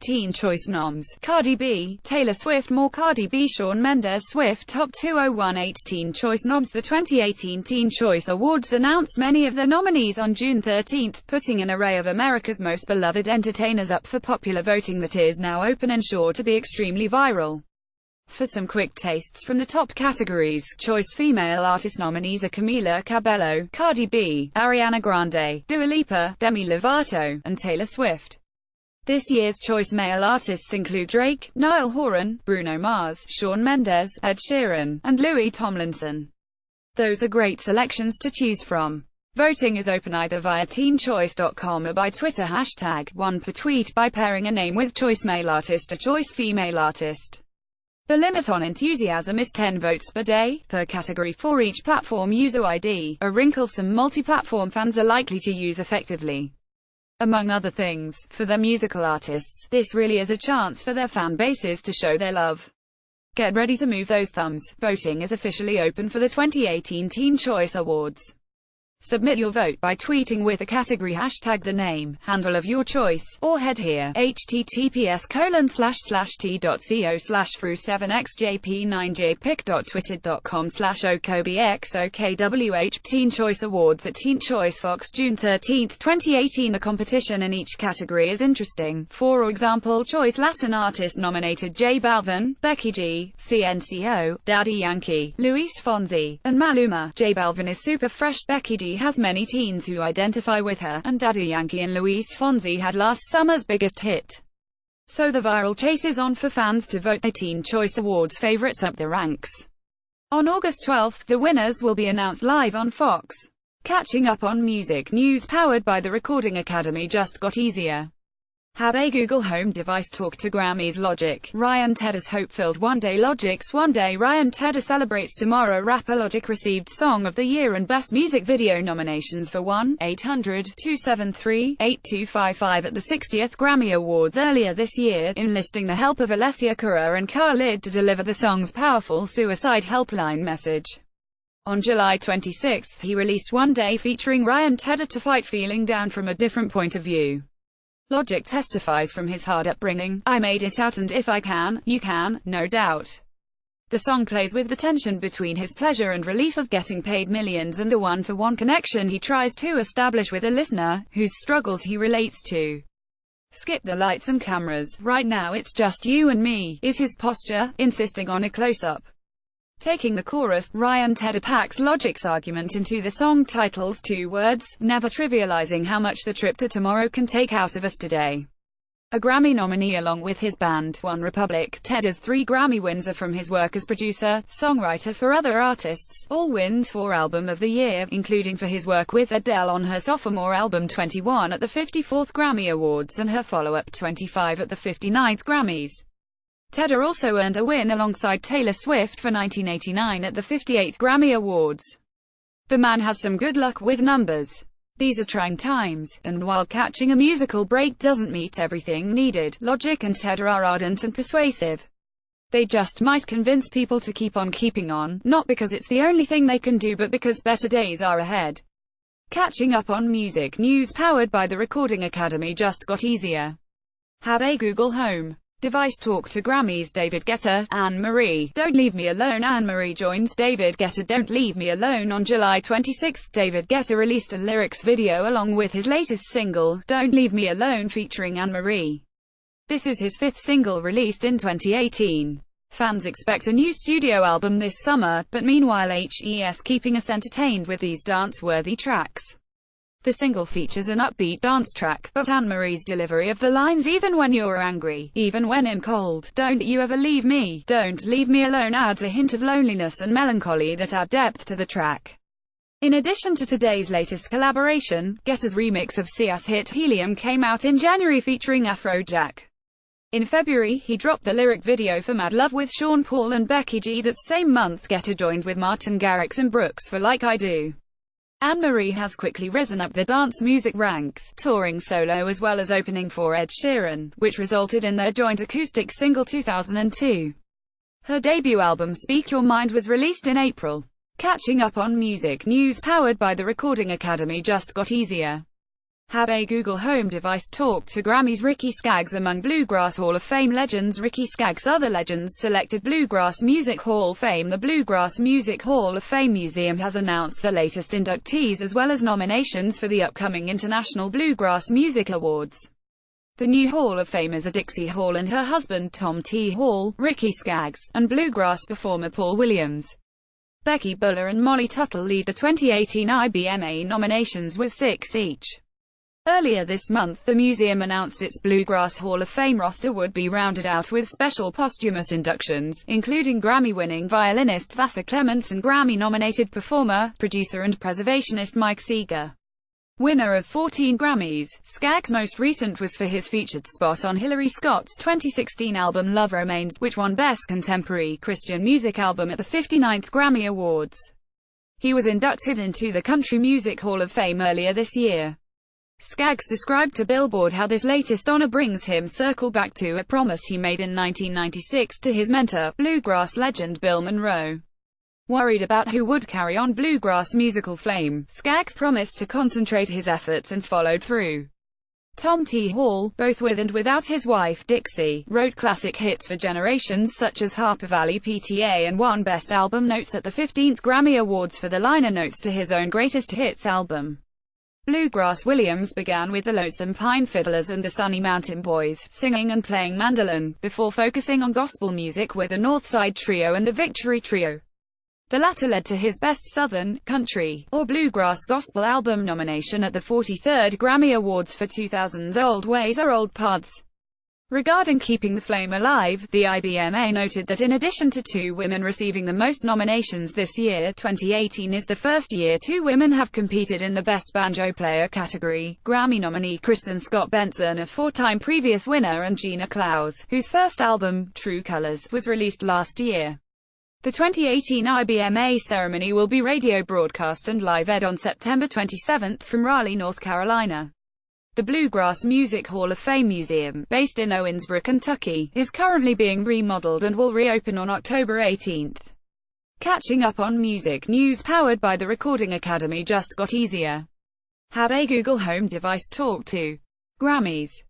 Teen Choice noms: Cardi B, Taylor Swift. More Cardi B, Shawn Mendes, Swift. Top 2018 Teen Choice noms. The 2018 Teen Choice Awards announced many of their nominees on June 13, putting an array of America's most beloved entertainers up for popular voting that is now open and sure to be extremely viral. For some quick tastes from the top categories, Choice Female Artist nominees are Camila Cabello, Cardi B, Ariana Grande, Dua Lipa, Demi Lovato, and Taylor Swift. This year's Choice Male Artists include Drake, Niall Horan, Bruno Mars, Shawn Mendes, Ed Sheeran, and Louis Tomlinson. Those are great selections to choose from. Voting is open either via teenchoice.com or by Twitter hashtag, one per tweet, by pairing a name with Choice Male Artist or Choice Female Artist. The limit on enthusiasm is 10 votes per day, per category for each platform user ID, a wrinkle some multi-platform fans are likely to use effectively. Among other things, for the musical artists, this really is a chance for their fan bases to show their love. Get ready to move those thumbs. Voting is officially open for the 2018 Teen Choice Awards. Submit your vote by tweeting with the category hashtag the name, handle of your choice, or head here, https://t.co/fru7xjp9jpic.twitter.com/okbxokwh. Teen Choice Awards at Teen Choice Fox, June 13, 2018. The competition in each category is interesting. For example, Choice Latin Artist nominated J Balvin, Becky G, CNCO, Daddy Yankee, Luis Fonsi, and Maluma. J Balvin is super fresh, Becky G has many teens who identify with her, and Daddy Yankee and Luis Fonsi had last summer's biggest hit. So the viral chase is on for fans to vote the Teen Choice Awards favorites up the ranks. On August 12, the winners will be announced live on Fox. Catching up on music news powered by the Recording Academy just got easier. Have a Google Home device talk to Grammys. Logic, Ryan Tedder's hope-filled One Day. Logic's One Day. Ryan Tedder celebrates tomorrow. Rapper Logic received Song of the Year and Best Music Video nominations for 1-800-273-8255 at the 60th Grammy Awards earlier this year, enlisting the help of Alessia Cara and Khalid to deliver the song's powerful suicide helpline message. On July 26, he released One Day featuring Ryan Tedder to fight feeling down from a different point of view. Logic testifies from his hard upbringing, "I made it out and if I can, you can, no doubt." The song plays with the tension between his pleasure and relief of getting paid millions and the one-to-one connection he tries to establish with a listener, whose struggles he relates to. "Skip the lights and cameras, right now it's just you and me," is his posture, insisting on a close-up. Taking the chorus, Ryan Tedder packs Logic's argument into the song title's 2 words, never trivializing how much the trip to tomorrow can take out of us today. A Grammy nominee along with his band, OneRepublic, Tedder's 3 Grammy wins are from his work as producer, songwriter for other artists, all wins for Album of the Year, including for his work with Adele on her sophomore album 21 at the 54th Grammy Awards and her follow-up 25 at the 59th Grammys. Tedder also earned a win alongside Taylor Swift for 1989 at the 58th Grammy Awards. The man has some good luck with numbers. These are trying times, and while catching a musical break doesn't meet everything needed, Logic and Tedder are ardent and persuasive. They just might convince people to keep on keeping on, not because it's the only thing they can do but because better days are ahead. Catching up on music news powered by the Recording Academy just got easier. Have a Google Home device talk to Grammys. David Guetta, Anne-Marie, Don't Leave Me Alone. Anne-Marie joins David Guetta Don't Leave Me Alone on July 26. David Guetta released a lyrics video along with his latest single, Don't Leave Me Alone, featuring Anne-Marie. This is his 5th single released in 2018. Fans expect a new studio album this summer, but meanwhile HES keeping us entertained with these dance-worthy tracks. The single features an upbeat dance track, but Anne-Marie's delivery of the lines "even when you're angry, even when I'm cold, don't you ever leave me, don't leave me alone" adds a hint of loneliness and melancholy that add depth to the track. In addition to today's latest collaboration, Guetta's remix of Sia's hit Helium came out in January featuring Afrojack. In February, he dropped the lyric video for Mad Love with Sean Paul and Becky G. That same month, Guetta joined with Martin Garrix and Brooks for Like I Do. Anne-Marie has quickly risen up the dance music ranks, touring solo as well as opening for Ed Sheeran, which resulted in their joint acoustic single 2002. Her debut album Speak Your Mind was released in April. Catching up on music news powered by the Recording Academy just got easier. Have a Google Home device talk to Grammys. Ricky Skaggs among Bluegrass Hall of Fame legends. Ricky Skaggs other legends selected Bluegrass Music Hall of Fame. The Bluegrass Music Hall of Fame Museum has announced the latest inductees as well as nominations for the upcoming International Bluegrass Music Awards. The new Hall of Famers are Dixie Hall and her husband Tom T. Hall, Ricky Skaggs, and bluegrass performer Paul Williams. Becky Buller and Molly Tuttle lead the 2018 IBMA nominations with 6 each. Earlier this month, the museum announced its Bluegrass Hall of Fame roster would be rounded out with special posthumous inductions, including Grammy-winning violinist Vassar Clements and Grammy-nominated performer, producer and preservationist Mike Seeger. Winner of 14 Grammys, Skaggs' most recent was for his featured spot on Hillary Scott's 2016 album Love Remains, which won Best Contemporary Christian Music Album at the 59th Grammy Awards. He was inducted into the Country Music Hall of Fame earlier this year. Skaggs described to Billboard how this latest honor brings him circle back to a promise he made in 1996 to his mentor, bluegrass legend Bill Monroe. Worried about who would carry on bluegrass musical flame, Skaggs promised to concentrate his efforts and followed through. Tom T. Hall, both with and without his wife Dixie, wrote classic hits for generations such as Harper Valley PTA and won Best Album Notes at the 15th Grammy Awards for the liner notes to his own Greatest Hits album. Bluegrass Williams began with the Lonesome Pine Fiddlers and the Sunny Mountain Boys, singing and playing mandolin, before focusing on gospel music with the Northside Trio and the Victory Trio. The latter led to his Best Southern, Country, or Bluegrass Gospel Album nomination at the 43rd Grammy Awards for 2000's Old Ways Are Old Paths. Regarding keeping the flame alive, the IBMA noted that in addition to 2 women receiving the most nominations this year, 2018 is the first year 2 women have competed in the Best Banjo Player category. Grammy nominee Kristen Scott Benson, a 4-time previous winner, and Gina Klaus, whose first album, True Colors, was released last year. The 2018 IBMA ceremony will be radio broadcast and live aired on September 27 from Raleigh, North Carolina. The Bluegrass Music Hall of Fame Museum, based in Owensboro, Kentucky, is currently being remodeled and will reopen on October 18. Catching up on music news powered by the Recording Academy just got easier. Have a Google Home device talk to Grammys.